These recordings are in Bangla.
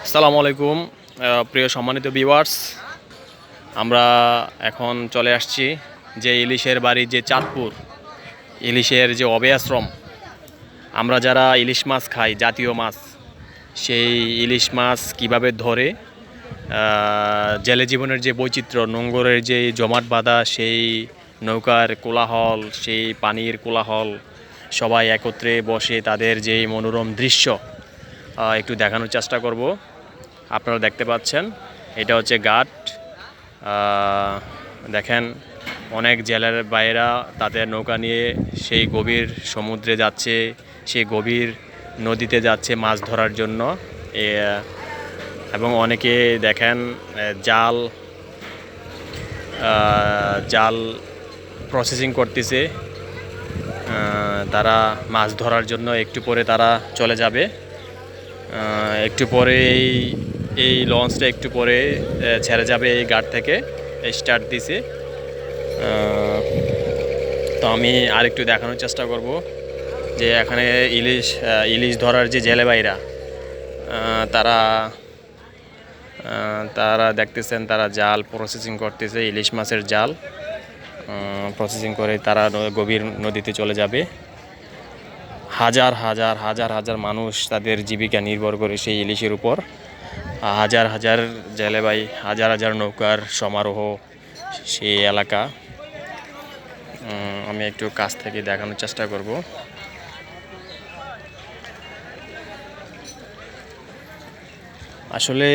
আসসালামু আলাইকুম প্রিয় সম্মানিত ভিউয়ার্স, আমরা এখন চলে আসছি যে ইলিশের বাড়ি যে চাঁদপুর, ইলিশের যে অভয়াশ্রম। আমরা যারা ইলিশ মাছ খাই, জাতীয় মাছ, সেই ইলিশ মাছ কিভাবে ধরে, জেলে জীবনের যে বৈচিত্র্য, নোঙরের যে জমাট বাঁধা সেই নৌকার কোলাহল, সেই পানির কোলাহল, সবাই একত্রে বসে তাদের যেই মনোরম দৃশ্য একটু দেখানোর চেষ্টা করব। আপনারা দেখতে পাচ্ছেন এটা হচ্ছে ঘাট। দেখেন অনেক জেলের বাইরা তাদের নৌকা নিয়ে সেই গভীর সমুদ্রে যাচ্ছে, সেই গভীর নদীতে যাচ্ছে মাছ ধরার জন্য। এবং অনেকে দেখেন জাল জাল প্রসেসিং করতেছে। তারা মাছ ধরার জন্য একটু পরে তারা চলে যাবে। একটু পরে এই লঞ্চটা একটু পরে ছেড়ে যাবে এই ঘাট থেকে, স্টার্ট দিছে। তো আমি আরেকটু দেখানোর চেষ্টা করব যে এখানে ইলিশ ধরার যে জেলে ভাইরা, তারা তারা দেখতেছেন তারা জাল প্রসেসিং করতেছে, ইলিশ মাছের জাল প্রসেসিং করে তারা গভীর নদীতে চলে যাবে। হাজার হাজার হাজার হাজার মানুষ তাদের জীবিকা নির্ভর করে সেই ইলিশের উপর। হাজার হাজার জেলে ভাই, হাজার হাজার নৌকার সমারোহ সেই এলাকা। আমি একটু কাছ থেকে দেখানোর চেষ্টা করব। আসলে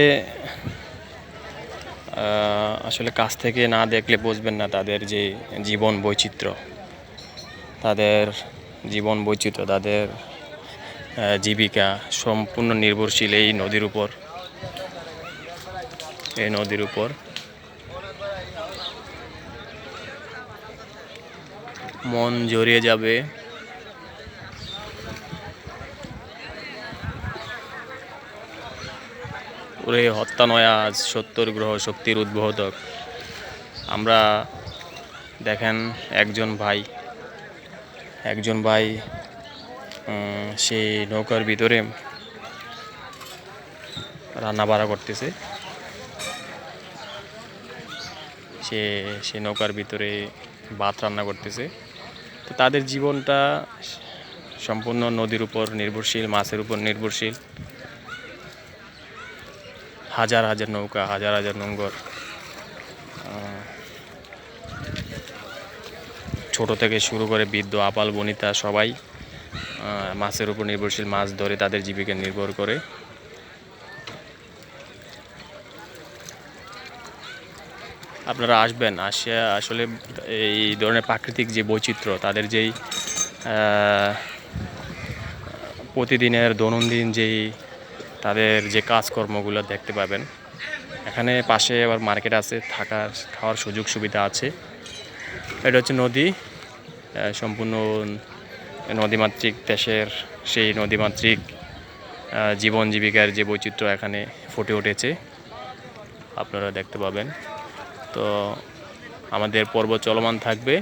কাছ থেকে না দেখলে বুঝবেন না তাদের যে জীবন বৈচিত্র্য, তাদের তাদের জীবিকা সম্পূর্ণ নির্ভরশীল এই নদীর উপর। মন জড়িয়ে যাবে। ওরে হত্যা নয় আজ ৭০ গ্রহ শক্তির উদ্বোধক। আমরা দেখেন একজন ভাই সেই নৌকার ভিতরে রান্না বাড়া করতেছে। সে নৌকার ভিতরে ভাত রান্না করতেছে। তো তাদের জীবনটা সম্পূর্ণ নদীর উপর নির্ভরশীল, মাছের উপর নির্ভরশীল। হাজার হাজার নৌকা, হাজার হাজার নোঙর, ছোট থেকে শুরু করে বৃদ্ধ, আপাল বনিতা সবাই মাছের উপর নির্ভরশীল, মাছ ধরে তাদের জীবিকা নির্ভর করে। আপনারা আসবেন, আসলে এই ধরনের প্রাকৃতিক যে বৈচিত্র্য, তাদের যেই প্রতিদিনের দৈনন্দিন যেই তাদের যে কাজকর্মগুলো দেখতে পাবেন। এখানে পাশে আবার মার্কেট আছে, খাওয়ার সুযোগ সুবিধা আছে। এটা হচ্ছে নদী, সম্পূর্ণ নদীমাতৃক দেশের সেই নদীমাতৃক জীবন জীবিকার যে বৈচিত্র্য এখানে ফুটে উঠেছে, আপনারা দেখতে পাবেন। তো আমাদের পর্ব চলমান থাকবে।